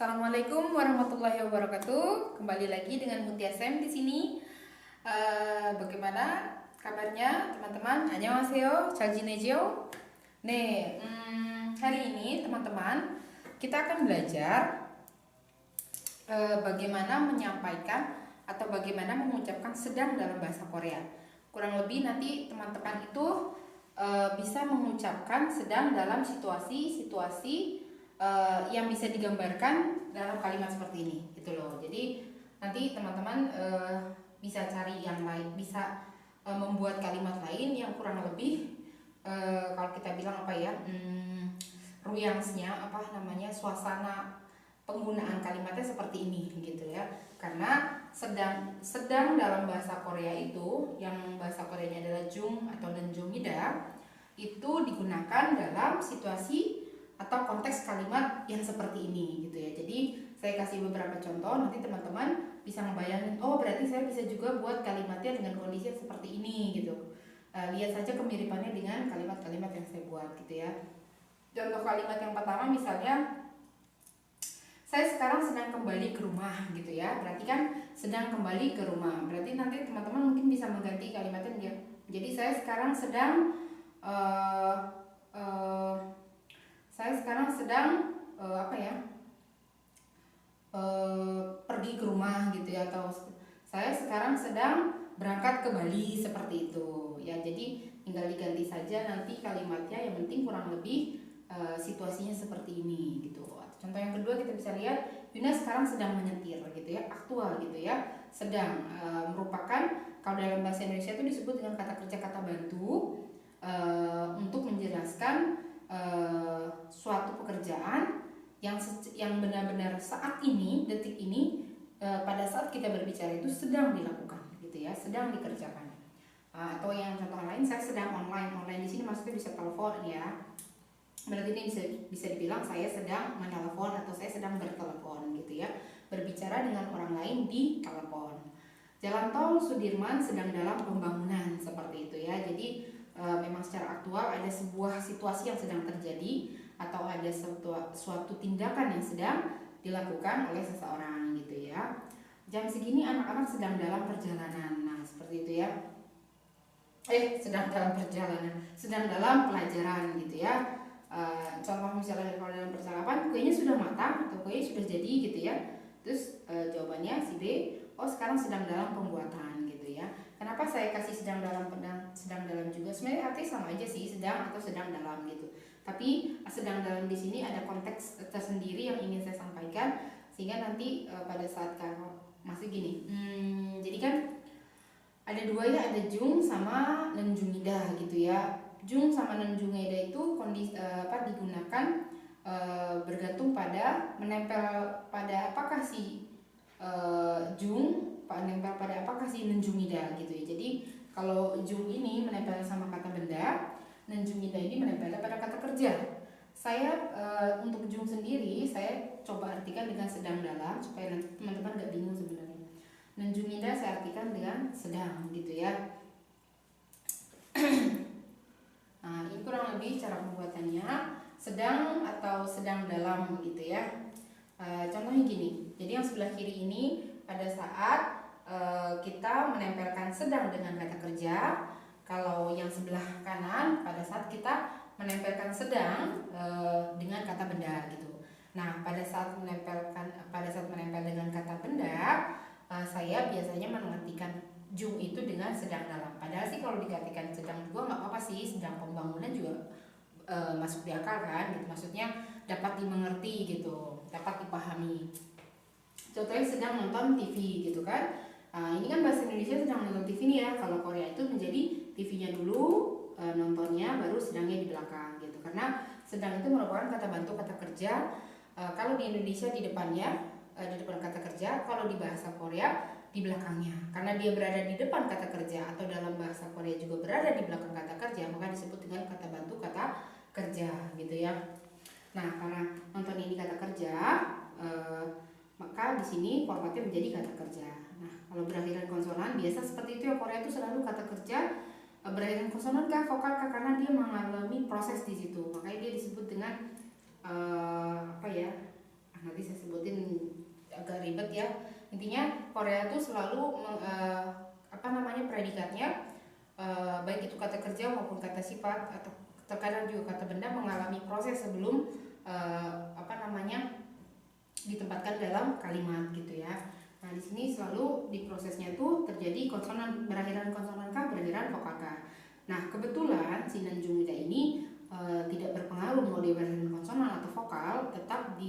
Assalamualaikum warahmatullahi wabarakatuh. Kembali lagi dengan Mutia Sem di sini. Bagaimana kabarnya teman-teman? Annyeonghaseyo, 잘지내죠? Nih, hari ini teman-teman kita akan belajar bagaimana menyampaikan atau bagaimana mengucapkan sedang dalam bahasa Korea. Kurang lebih nanti teman-teman itu bisa mengucapkan sedang dalam situasi-situasi yang bisa digambarkan dalam kalimat seperti ini, gitu loh. Jadi nanti teman-teman bisa cari yang lain, bisa membuat kalimat lain yang kurang lebih kalau kita bilang apa ya, ruyangsnya apa namanya, suasana penggunaan kalimatnya seperti ini, gitu ya. Karena sedang dalam bahasa Korea itu, yang bahasa Koreanya adalah jung atau nenjungida, itu digunakan dalam situasi atau konteks kalimat yang seperti ini, gitu ya. Jadi saya kasih beberapa contoh, nanti teman-teman bisa ngebayangin, oh berarti saya bisa juga buat kalimatnya dengan kondisi yang seperti ini, gitu. Lihat saja kemiripannya dengan kalimat-kalimat yang saya buat, gitu ya. Contoh kalimat yang pertama misalnya, saya sekarang sedang kembali ke rumah, gitu ya. Berarti kan sedang kembali ke rumah, berarti nanti teman-teman mungkin bisa mengganti kalimatnya dia. Jadi saya sekarang sedang pergi ke rumah, gitu ya, atau saya sekarang sedang berangkat ke Bali, seperti itu ya. Jadi tinggal diganti saja nanti kalimatnya, yang penting kurang lebih situasinya seperti ini, gitu. Contoh yang kedua kita bisa lihat, Yuna sekarang sedang menyetir, gitu ya, aktual, gitu ya. Sedang merupakan, kalau dalam bahasa Indonesia itu disebut dengan kata kerja kata bantu untuk menjelaskan suatu pekerjaan yang benar-benar saat ini, detik ini, pada saat kita berbicara itu sedang dilakukan, gitu ya, sedang dikerjakan. Atau yang contoh lain, saya sedang online di sini maksudnya bisa telepon ya. Berarti ini bisa dibilang saya sedang menelepon atau saya sedang bertelepon, gitu ya, berbicara dengan orang lain di telepon. Jalan tol Sudirman sedang dalam pembangunan, seperti itu ya. Jadi memang secara aktual ada sebuah situasi yang sedang terjadi atau ada suatu tindakan yang sedang dilakukan oleh seseorang, gitu ya. Jam segini anak-anak sedang dalam perjalanan. Nah, seperti itu ya. Sedang dalam perjalanan, sedang dalam pelajaran, gitu ya. Contoh misalnya kalau dalam percakapan, kuenya sudah matang atau kuenya sudah jadi, gitu ya. Terus jawabannya si B, oh sekarang sedang dalam pembuatan, gitu ya. Kenapa saya kasih sedang dalam juga? Sebenarnya artinya sama aja sih, sedang atau sedang dalam, gitu. Tapi sedang dalam di sini ada konteks tersendiri yang ingin saya sampaikan, sehingga nanti pada saat kalau masih gini, jadi kan ada dua ya, ada jung sama nenjungida, gitu ya. Jung sama nenjungida itu digunakan bergantung pada menempel pada apakah si jung, menempel pada apakah si nenjungida, gitu ya. Jadi kalau jung ini menempel sama kata benda, nenjungida ini menempel pada kata kerja. Saya untuk jung sendiri saya coba artikan dengan sedang dalam supaya nanti teman-teman gak bingung sebenarnya. Nenjungida saya artikan dengan sedang, gitu ya. Nah, ini kurang lebih cara pembuatannya, sedang atau sedang dalam, gitu ya. Contohnya gini, jadi yang sebelah kiri ini pada saat kita menempelkan sedang dengan kata kerja. Kalau yang sebelah kanan pada saat kita menempelkan sedang dengan kata benda, gitu. Nah, pada saat menempel dengan kata benda, saya biasanya mengartikan jung itu dengan sedang dalam. Padahal sih kalau diartikan sedang juga nggak apa-apa sih, sedang pembangunan juga masuk di akal kan, gitu. Maksudnya dapat dimengerti, gitu, dapat dipahami. Contohnya sedang nonton TV, gitu kan. Ini kan bahasa Indonesia sedang nonton TV nih ya. Kalau Korea itu menjadi TV-nya dulu, nontonnya baru sedangnya di belakang, gitu. Karena sedang itu merupakan kata bantu kata kerja. Kalau di Indonesia di depannya, di depan kata kerja, kalau di bahasa Korea di belakangnya. Karena dia berada di depan kata kerja atau dalam bahasa Korea juga berada di belakang kata kerja, maka disebut dengan kata bantu kata kerja, gitu ya. Nah, karena nonton ini kata kerja, maka di sini formatnya menjadi kata kerja. Nah, kalau berakhiran konsonan biasa seperti itu ya, Korea itu selalu kata kerja berakhiran konsonan kah, vokal kah, karena dia mengalami proses di situ. Makanya dia disebut dengan nanti saya sebutin agak ribet ya. Intinya Korea tuh selalu predikatnya baik itu kata kerja maupun kata sifat atau terkadang juga kata benda mengalami proses sebelum ditempatkan dalam kalimat gitu ya. Nah, di sini selalu di prosesnya tuh terjadi konsonan, berakhiran konsonan kah, berakhiran vokal kah. Nah, kebetulan si Nanjumida ini tidak berpengaruh mau dia berakhiran konsonan atau vokal, tetap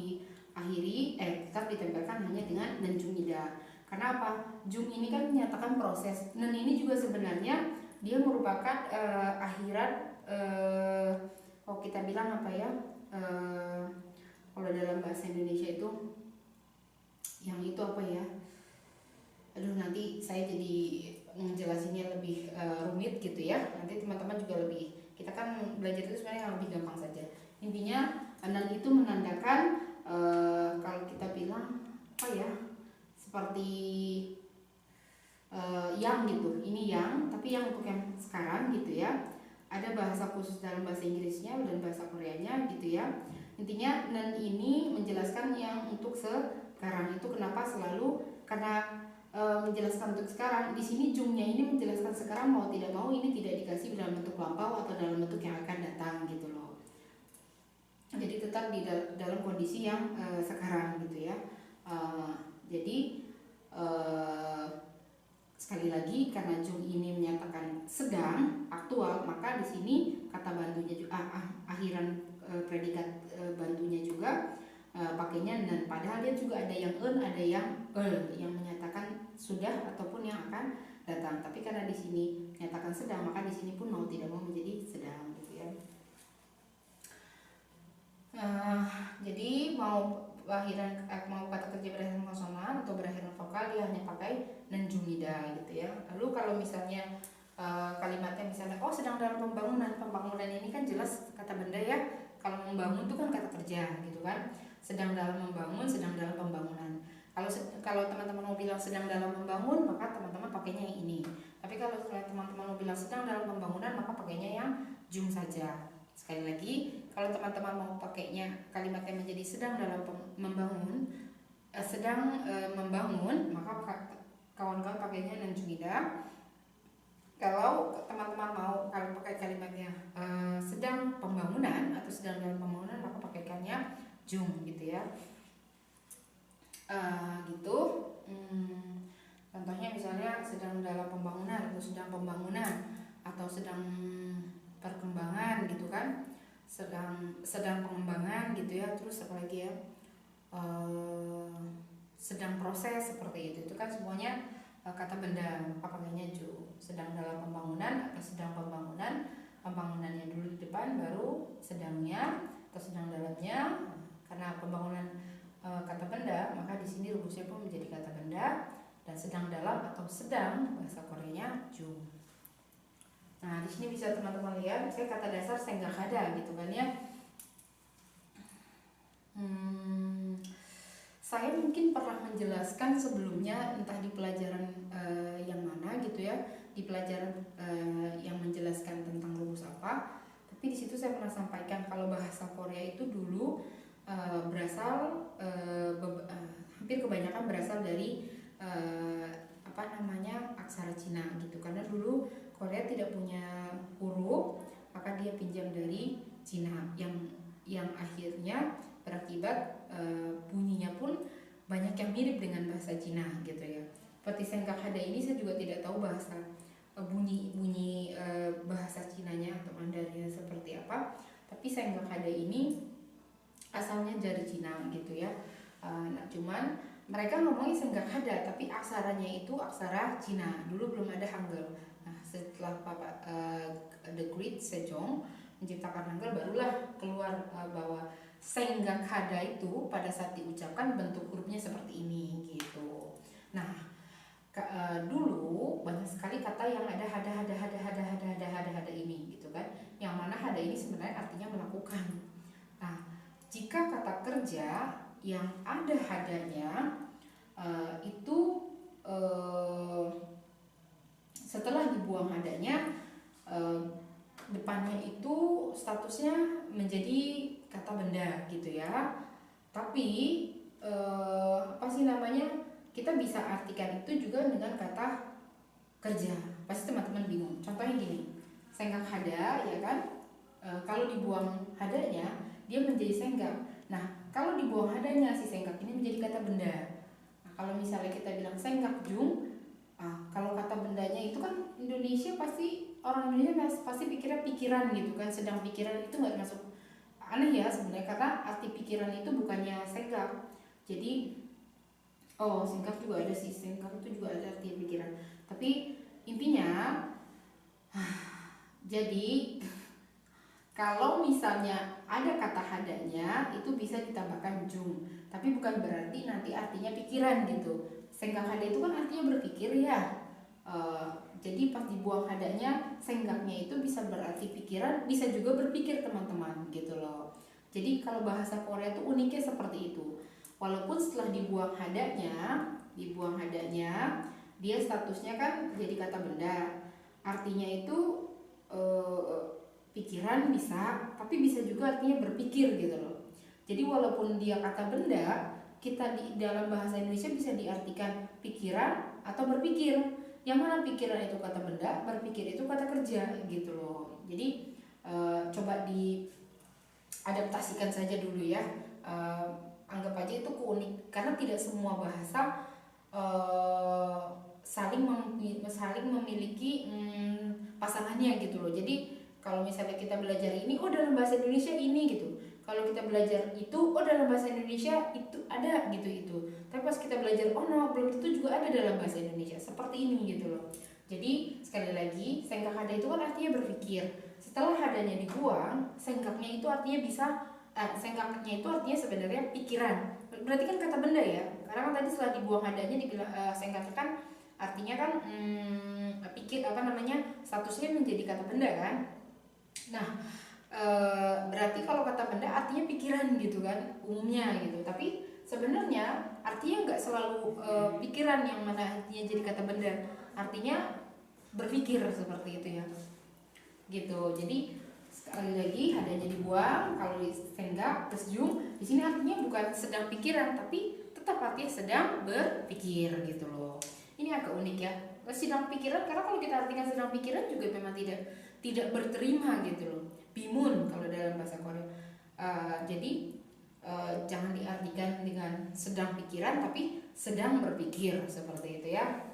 ditempelkan hanya dengan Nanjumida. Karena apa? Jum ini kan menyatakan proses. Nen ini juga sebenarnya dia merupakan akhiran kalau kita bilang apa ya? Kalau dalam bahasa Indonesia itu yang itu apa ya? Aduh, nanti saya jadi menjelasinnya lebih rumit gitu ya. Nanti teman-teman juga kita kan belajar itu sebenarnya yang lebih gampang saja. Intinya nan itu menandakan kalau kita bilang apa ya? Seperti yang gitu. Ini yang, tapi yang untuk yang sekarang gitu ya. Ada bahasa khusus dalam bahasa Inggrisnya dan bahasa Koreanya gitu ya. Intinya nan ini menjelaskan yang untuk sekarang. Itu kenapa selalu karena menjelaskan untuk sekarang. Di sini jumnya ini menjelaskan sekarang, mau tidak mau ini tidak dikasih dalam bentuk lampau atau dalam bentuk yang akan datang gitu loh. Jadi tetap di dalam kondisi yang sekarang gitu ya. Jadi sekali lagi karena jum ini menyatakan sedang aktual, maka di sini kata bantunya juga akhiran predikat bantunya juga pakainya dan, padahal dia juga ada yang ada yang yang menyatakan sudah ataupun yang akan datang. Tapi karena di sini menyatakan sedang, maka di sini pun mau tidak mau menjadi sedang gitu ya. Jadi mau kata kerja berakhiran konsonan atau berakhiran vokal, dia hanya pakai Nanjumida gitu ya. Lalu kalau misalnya kalimatnya misalnya sedang dalam pembangunan ini kan jelas kata benda ya. Kalau membangun itu kan kata kerja gitu kan. Sedang dalam membangun, sedang dalam pembangunan. Kalau teman-teman mau bilang sedang dalam membangun, maka teman-teman pakainya yang ini. Tapi kalau teman-teman mau bilang sedang dalam pembangunan, maka pakainya yang jum saja. Sekali lagi, kalau teman-teman mau pakainya kalimatnya menjadi sedang dalam membangun, maka kawan-kawan pakainya Nanjumida. Kalau teman-teman mau kalau pakai kalimatnya sedang pembangunan atau sedang dalam pembangunan, maka pakaikannya jum gitu ya. Gitu. Contohnya misalnya sedang dalam pembangunan atau sedang pembangunan atau sedang perkembangan gitu kan, sedang pengembangan gitu ya. Terus apa lagi ya, sedang proses seperti itu kan semuanya kata benda, pakainya ju. Sedang dalam pembangunan atau sedang pembangunan, pembangunannya dulu di depan baru sedangnya atau sedang dalamnya. Karena pembangunan kata benda, maka di sini rumusnya pun menjadi kata benda, dan sedang dalam atau sedang bahasa Koreanya ju. Nah, di sini bisa teman-teman lihat, saya kata dasar senggakada gitu kan ya. Saya mungkin pernah menjelaskan sebelumnya, entah di pelajaran yang mana gitu ya, di pelajaran yang menjelaskan tentang rumus apa. Tapi di situ saya pernah sampaikan kalau bahasa Korea itu dulu berasal hampir kebanyakan berasal dari aksara Cina gitu. Karena dulu Korea tidak punya huruf, maka dia pinjam dari Cina yang akhirnya berakibat bunyinya pun banyak yang mirip dengan bahasa Cina gitu ya. Seperti senggakada ini saya juga tidak tahu bahasa bunyi bahasa Cinanya atau Mandarinnya seperti apa, tapi senggakada ini asalnya dari Cina gitu ya. Nah, cuman mereka ngomongnya senggakada, tapi aksaranya itu aksara Cina. Dulu belum ada Hangul. Nah, setelah The Great Sejong menciptakan Hangul, barulah keluar bahwa senggakada itu pada saat diucapkan bentuk hurufnya seperti ini gitu. Nah, dulu banyak sekali kata yang ada hada ini gitu kan. Yang mana hada ini sebenarnya artinya melakukan. Nah, jika kata kerja yang ada hadanya itu setelah dibuang hadanya, depannya itu statusnya menjadi kata benda gitu ya. Tapi apa sih namanya, kita bisa artikan itu juga dengan kata kerja. Pasti teman-teman bingung. Contohnya gini, senggak hada ya kan. Kalau dibuang hadanya dia menjadi senggak. Nah, kalau dibuang hadanya si senggak ini menjadi kata benda. Nah, kalau misalnya kita bilang senggak jung, kalau kata bendanya itu kan Indonesia pasti, orang Indonesia pasti pikirnya pikiran gitu kan, sedang pikiran itu nggak masuk. Aneh ya sebenarnya, karena arti pikiran itu bukannya senggak. Jadi senggak juga ada sih, senggak itu juga ada arti pikiran. Tapi intinya, jadi kalau misalnya ada kata hadanya itu bisa ditambahkan jung, tapi bukan berarti nanti artinya pikiran gitu. Senggak hada itu kan artinya berpikir ya. Jadi pas dibuang hadanya, senggaknya itu bisa berarti pikiran, bisa juga berpikir teman-teman gitu loh. Jadi kalau bahasa Korea itu uniknya seperti itu. Walaupun setelah dibuang hadanya, dia statusnya kan jadi kata benda. Artinya itu pikiran bisa, tapi bisa juga artinya berpikir gitu loh. Jadi walaupun dia kata benda, kita di dalam bahasa Indonesia bisa diartikan pikiran atau berpikir. Yang mana pikiran itu kata benda, berpikir itu kata kerja gitu loh. Jadi coba diadaptasikan saja dulu ya. Anggap aja itu keunik, karena tidak semua bahasa saling memiliki pasangannya gitu loh. Jadi kalau misalnya kita belajar ini, dalam bahasa Indonesia ini gitu. Kalau kita belajar itu, dalam bahasa Indonesia itu ada gitu itu. Tapi pas kita belajar no, belum tentu juga ada dalam bahasa Indonesia. Seperti ini gitu loh. Jadi sekali lagi, senggak hada itu kan artinya berpikir. Setelah hadanya dibuang, senggaknya itu artinya senggaknya itu artinya sebenarnya pikiran. Berarti kan kata benda ya. Karena kan tadi setelah dibuang hadanya dibilang senggaknya kan artinya kan pikir statusnya menjadi kata benda kan. Nah, berarti kalau kata benda artinya pikiran gitu kan umumnya gitu. Tapi sebenarnya artinya nggak selalu pikiran yang mana artinya jadi kata benda. Artinya berpikir seperti itu ya. Gitu. Jadi sekali lagi hadanya dibuang, kalau senggak terus jung, di sini artinya bukan sedang pikiran, tapi tetap artinya sedang berpikir gitu loh. Ini agak unik ya. Sedang pikiran, karena kalau kita artikan sedang pikiran juga memang tidak berterima gitu loh. Bimun kalau dalam bahasa Korea. Jadi jangan diartikan dengan sedang pikiran, tapi sedang berpikir seperti itu ya.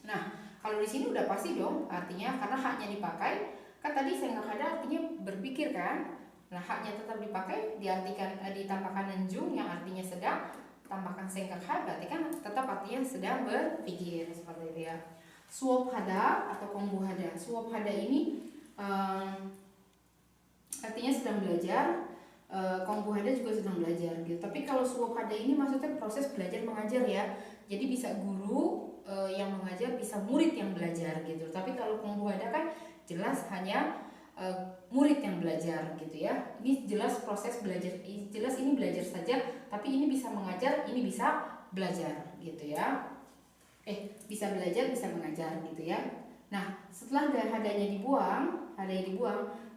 Nah, kalau di sini udah pasti dong artinya, karena haknya dipakai. Kan tadi senggak hada artinya berpikir kan. Nah, haknya tetap dipakai, ditambahkan nenjung yang artinya sedang, tambahkan senggak hada berarti kan tetap artinya sedang berpikir seperti itu ya. Suop hada atau kongbu hada. Suop hada ini artinya sedang belajar, kongbu hada juga sedang belajar gitu. Tapi kalau suop hada ini maksudnya proses belajar mengajar ya. Jadi bisa guru yang mengajar, bisa murid yang belajar gitu. Tapi kalau kongbu hada kan jelas hanya murid yang belajar gitu ya. Ini jelas proses belajar, jelas ini belajar saja, tapi ini bisa mengajar, ini bisa belajar gitu ya. Bisa belajar, bisa mengajar gitu ya. Nah, setelah hadanya dibuang,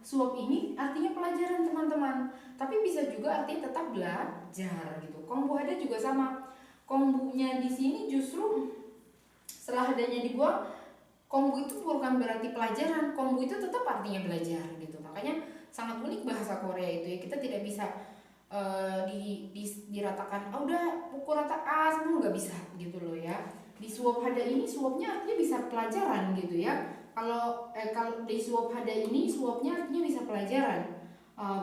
suap ini artinya pelajaran teman-teman. Tapi bisa juga artinya tetap belajar gitu. Kongbu hada juga sama. Kongbunya di sini justru setelah hadanya dibuang, kongbu itu bukan berarti pelajaran, kongbu itu tetap artinya belajar gitu. Makanya sangat unik bahasa Korea itu ya. Kita tidak bisa diratakan, udah pukul rata A semua, nggak bisa gitu loh ya. Di suap hada ini suapnya artinya bisa pelajaran gitu ya. Kalau di suap hada ini suapnya artinya bisa pelajaran,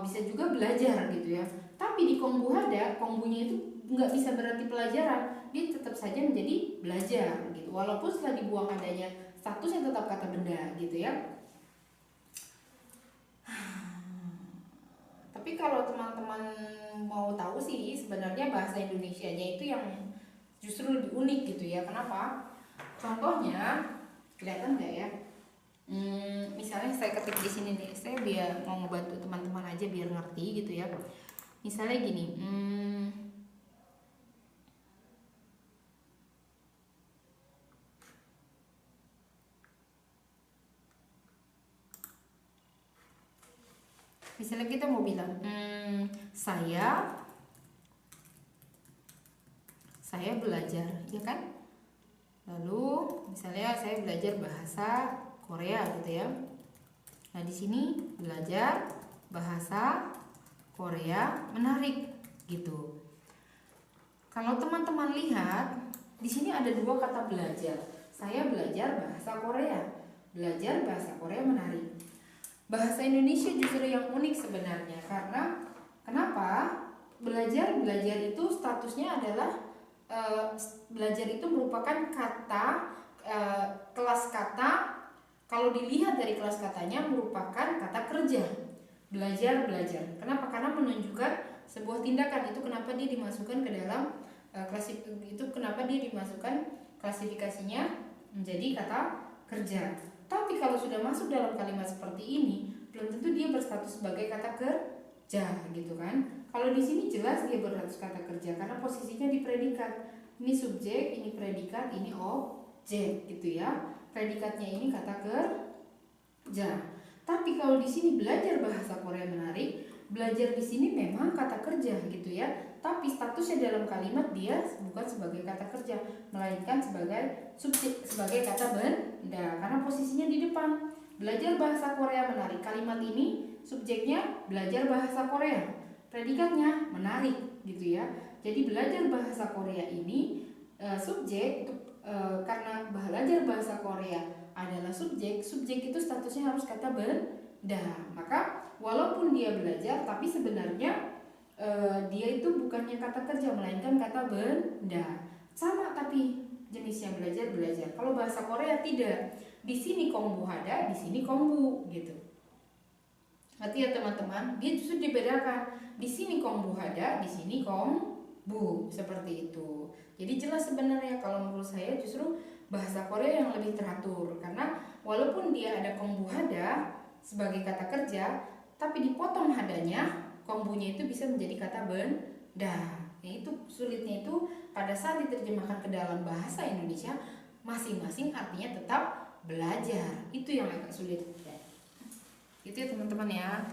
bisa juga belajar gitu ya. Tapi di kongbu hada, kongbunya itu nggak bisa berarti pelajaran, dia tetap saja menjadi belajar gitu. Walaupun setelah dibuang hadanya, statusnya tetap kata benda gitu ya. Tapi kalau teman-teman mau tahu sih, sebenarnya bahasa Indonesianya itu yang justru lebih unik gitu ya. Kenapa? Contohnya, kelihatan nggak ya? Misalnya saya ketik di sini nih, saya biar mau ngebantu teman-teman aja biar ngerti gitu ya. Misalnya gini, misalnya kita mau bilang, saya saya belajar, ya kan? Lalu misalnya saya belajar bahasa Korea gitu ya. Nah, di sini belajar bahasa Korea menarik gitu. Kalau teman-teman lihat, di sini ada dua kata belajar. Saya belajar bahasa Korea. Belajar bahasa Korea menarik. Bahasa Indonesia justru yang unik sebenarnya, karena kenapa? Belajar itu statusnya adalah belajar itu merupakan kata, kelas kata. Kalau dilihat dari kelas katanya merupakan kata kerja. Belajar. Kenapa? Karena menunjukkan sebuah tindakan. Itu kenapa dia dimasukkan ke dalam kenapa dia dimasukkan klasifikasinya menjadi kata kerja. Tapi kalau sudah masuk dalam kalimat seperti ini, belum tentu dia berstatus sebagai kata kerja gitu kan. Kalau di sini jelas dia berstatus kata kerja karena posisinya di predikat. Ini subjek, ini predikat, ini objek gitu ya. Predikatnya ini kata kerja. Tapi kalau di sini belajar bahasa Korea menarik, belajar di sini memang kata kerja gitu ya. Tapi statusnya dalam kalimat dia bukan sebagai kata kerja, melainkan sebagai subjek, sebagai kata benda karena posisinya di depan. Belajar bahasa Korea menarik. Kalimat ini subjeknya belajar bahasa Korea. Predikatnya menarik gitu ya. Jadi belajar bahasa Korea ini subjek itu karena belajar bahasa Korea adalah subjek itu statusnya harus kata benda. Maka walaupun dia belajar, tapi sebenarnya dia itu bukannya kata kerja, melainkan kata benda. Sama tapi jenisnya belajar. Kalau bahasa Korea tidak. Di sini kongbu hada, di sini kongbu gitu. Berarti ya teman-teman, dia justru dibedakan. Di sini kongbu hada, di sini kongbu, seperti itu. Jadi jelas sebenarnya kalau menurut saya justru bahasa Korea yang lebih teratur, karena walaupun dia ada kongbu hada sebagai kata kerja, tapi dipotong hadanya, kongbunya itu bisa menjadi kata benda. Itu sulitnya itu pada saat diterjemahkan ke dalam bahasa Indonesia, masing-masing artinya tetap belajar. Itu yang agak sulit. Itu ya teman-teman ya.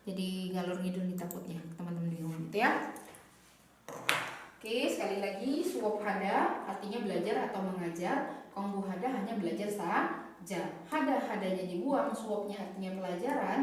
Jadi ngalur ngidul nih takutnya teman-teman bingung gitu ya. Oke, sekali lagi suop hada artinya belajar atau mengajar, kongbu hada hanya belajar saja. Hadanya dibuang, suopnya artinya pelajaran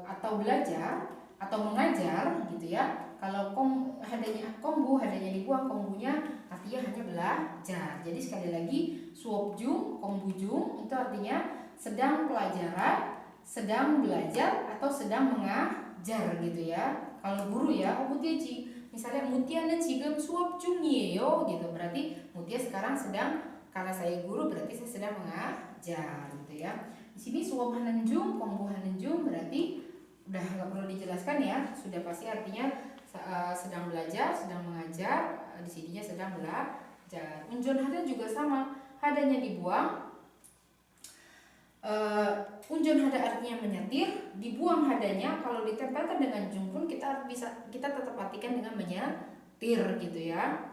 atau belajar atau mengajar gitu ya. Kalau kongbu hadanya dibuang, kongbunya artinya hanya belajar. Jadi sekali lagi suop jung, kongbu jung itu artinya sedang pelajaran, sedang belajar atau sedang mengajar gitu ya. Kalau guru ya, Mutiaji misalnya Mutiana 지금 수업 중이에요 gitu, berarti Mutia sekarang sedang, karena saya guru berarti saya sedang mengajar gitu ya. Di sini suop hanenjung, kongbu hanenjung berarti udah nggak perlu dijelaskan ya, sudah pasti artinya sedang belajar, sedang mengajar, di sininya sedang belajar. Unjon hada juga sama, hadanya dibuang. Unjon hada artinya menyetir, dibuang hadanya. Kalau ditempelkan dengan jung pun kita tetap artikan dengan menyetir gitu ya.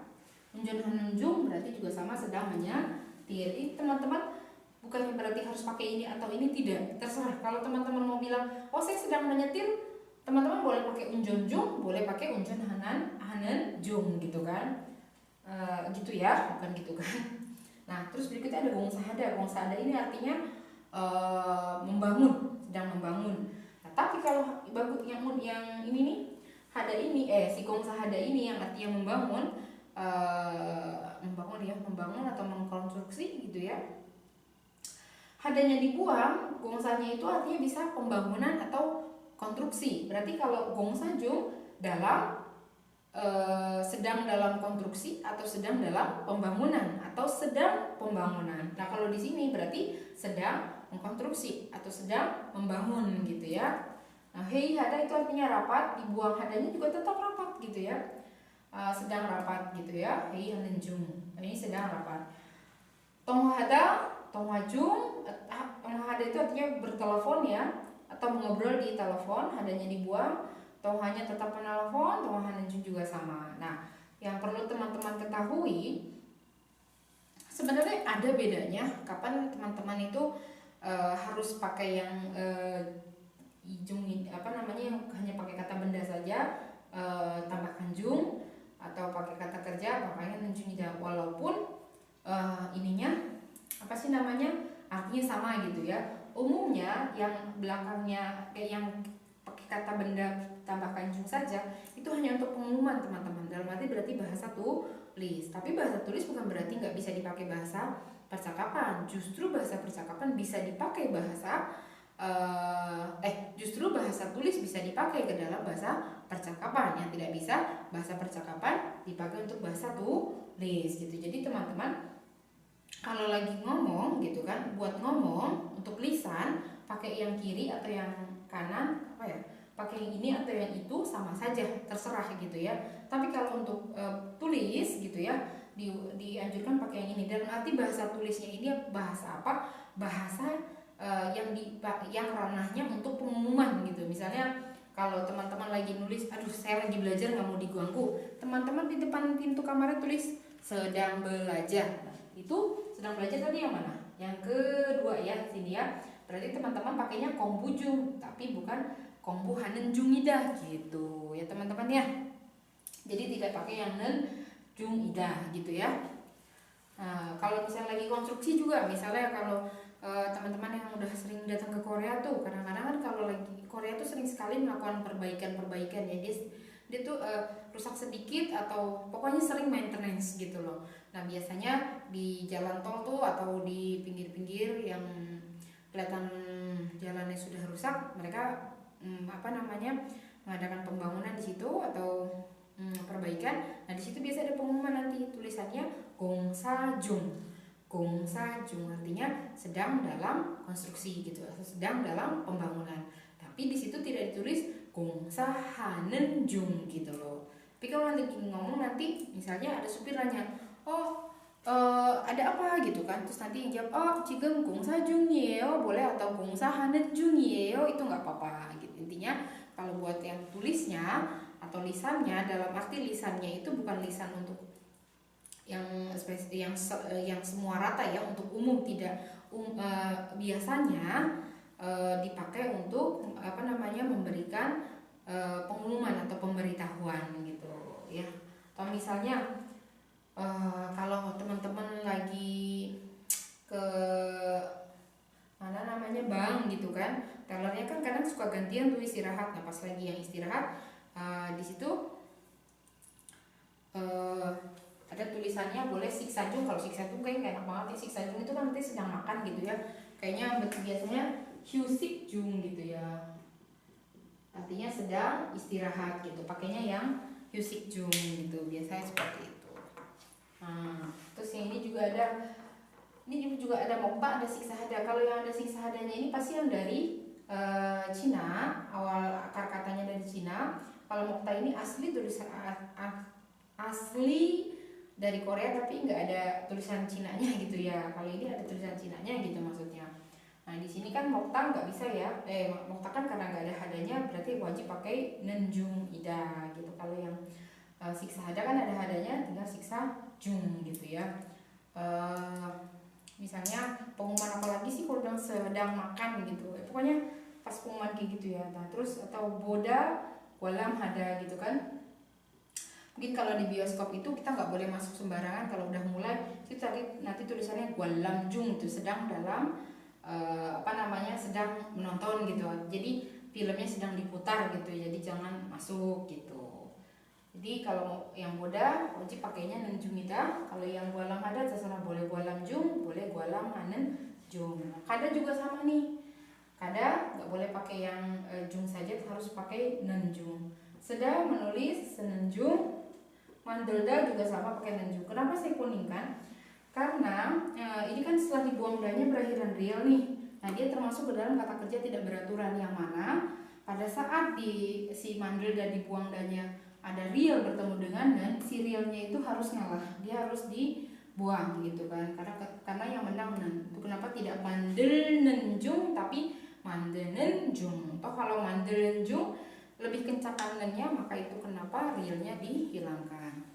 Unjon hanenjung berarti juga sama sedang menyetir. Ini teman-teman bukan berarti harus pakai ini atau ini, tidak, terserah. Kalau teman-teman mau bilang oh saya sedang menyetir, teman-teman boleh pakai unjon jung, boleh pakai unjon hanenjung gitu kan. Gitu ya, bukan gitu kan. Nah terus berikutnya ada gongsa hada. Gongsa hada ini artinya membangun, sedang membangun. Nah, tapi kalau yang ini nih, hada ini si gongsa hada ini yang artinya membangun, membangun atau mengkonstruksi gitu ya. Hadanya dibuang, gongsanya itu artinya bisa pembangunan atau konstruksi. Berarti kalau gongsa jung sedang dalam konstruksi atau sedang dalam pembangunan atau sedang pembangunan. Nah kalau di sini berarti sedang mengkonstruksi atau sedang membangun gitu ya. Nah hei hada itu artinya rapat, dibuang hadanya juga tetap rapat gitu ya. Sedang rapat gitu ya. Hei hanenjung, ini sedang rapat. Tonghada, tonghajung, tonghada itu artinya bertelepon ya, atau mengobrol di telepon, hadanya dibuang. Tonghanya tetap menelpon, tongha hanenjung juga sama. Nah yang perlu teman-teman ketahui, sebenarnya ada bedanya kapan teman-teman itu harus pakai yang jung yang hanya pakai kata benda saja, tambahkan jung, atau pakai kata kerja pakainya nenjung ida, walaupun ininya apa sih namanya, artinya sama gitu ya. Umumnya yang belakangnya yang pakai kata benda tambahkan jung saja itu hanya untuk pengumuman teman-teman, dalam arti berarti bahasa tulis. Tapi bahasa tulis bukan berarti nggak bisa dipakai bahasa percakapan, justru bahasa percakapan bisa dipakai bahasa justru bahasa tulis bisa dipakai ke dalam bahasa percakapan. Yang tidak bisa bahasa percakapan dipakai untuk bahasa tulis gitu. Jadi teman-teman kalau lagi ngomong gitu kan, buat ngomong untuk lisan pakai yang kiri atau yang kanan apa ya, pakai yang ini atau yang itu sama saja, terserah gitu ya. Tapi kalau untuk tulis gitu ya, dianjurkan pakai yang ini. Dalam arti bahasa tulisnya ini bahasa apa? Bahasa yang ranahnya untuk pengumuman gitu. Misalnya kalau teman-teman lagi nulis, aduh saya lagi belajar nggak mau diganggu, teman-teman di depan pintu kamarnya tulis sedang belajar. Nah, itu sedang belajar tadi yang mana? Yang kedua ya, sini ya. Berarti teman-teman pakainya kongbujung, tapi bukan kongbuhanenjungida gitu ya teman-teman ya. Jadi tidak pakai yang nenjungida gitu ya. Nah, kalau misalnya lagi konstruksi juga, misalnya kalau teman-teman yang udah sering datang ke Korea tuh, kadang-kadang kan kalau lagi Korea tuh sering sekali melakukan perbaikan ya, dia tuh rusak sedikit atau pokoknya sering maintenance gitu loh. Nah biasanya di jalan tol tuh atau di pinggir-pinggir yang kelihatan jalannya sudah rusak, mereka mengadakan pembangunan di situ atau perbaikan. Nah di situ biasa ada pengumuman nanti tulisannya gongsajung. Gongsajung artinya sedang dalam konstruksi gitu, atau sedang dalam pembangunan. Tapi di situ tidak ditulis gongsahanenjung gitu loh. Tapi kalau nanti ngomong, nanti misalnya ada supir nanya, ada apa gitu kan, terus nanti yang jawab 지금 공사 중이에요 boleh, atau 공사하는 중이에요 itu nggak apa-apa gitu. Intinya kalau buat yang tulisnya atau lisannya, dalam arti lisannya itu bukan lisan untuk yang semua rata ya, untuk umum tidak. Biasanya dipakai untuk memberikan pengumuman atau pemberitahuan gitu ya. Atau misalnya kalau teman-teman lagi ke bank gitu kan, tellernya kan kadang suka gantian tuh istirahat. Nah pas lagi yang istirahat di situ ada tulisannya boleh siksajung. Kalau siksajung kayaknya enak banget ya, siksajung itu kan nanti sedang makan gitu ya, kayaknya biasanya hyusikjung gitu ya, artinya sedang istirahat gitu, pakainya yang hyusikjung gitu, biasanya seperti itu. Nah, terus yang ini juga ada mokta, ada siksahada. Kalau yang ada siksahadanya ini pasti yang dari Cina, awal akar katanya dari Cina. Kalau mokta ini asli tulisan asli dari Korea tapi nggak ada tulisan Cinanya gitu ya. Kalau ini ada tulisan Cinanya gitu maksudnya. Nah di sini kan mokta nggak bisa ya, mokta kan karena nggak ada hadanya, berarti wajib pakai nenjung ida gitu. Kalau yang siksa hada kan ada hadanya, tinggal siksa jung gitu ya. Misalnya pengumuman apa lagi sih kalau sedang makan gitu, pokoknya pas pengumuman kayak gitu ya. Nah terus atau boda walam hada gitu kan. Mungkin kalau di bioskop itu kita nggak boleh masuk sembarangan, kalau udah mulai itu tadi nanti tulisannya gwalamjung itu sedang dalam sedang menonton gitu. Jadi filmnya sedang diputar gitu, jadi jangan masuk gitu. Jadi kalau yang boda wajib pakainya nenjungida, kalau yang gwalam hada terserah, boleh gwalamjung, boleh gwalam hanen jung. Kada juga sama nih, kada nggak boleh pakai yang jung saja, harus pakai nenjung. Sedang menulis senenjung. Mandelda juga sama pakai nenjung. Kenapa saya kuningkan? Karena ini kan setelah dibuang danya berakhiran real nih. Nah dia termasuk ke dalam kata kerja tidak beraturan, yang mana pada saat si mandelda dibuang danya ada real bertemu dengan dan, si realnya itu harus ngalah, dia harus dibuang gitu kan. Karena yang menang nen. Itu kenapa tidak mandel nenjung tapi mandenenjung. Toh kalau mandenenjung lebih kencang kanannya, maka itu kenapa realnya dihilangkan.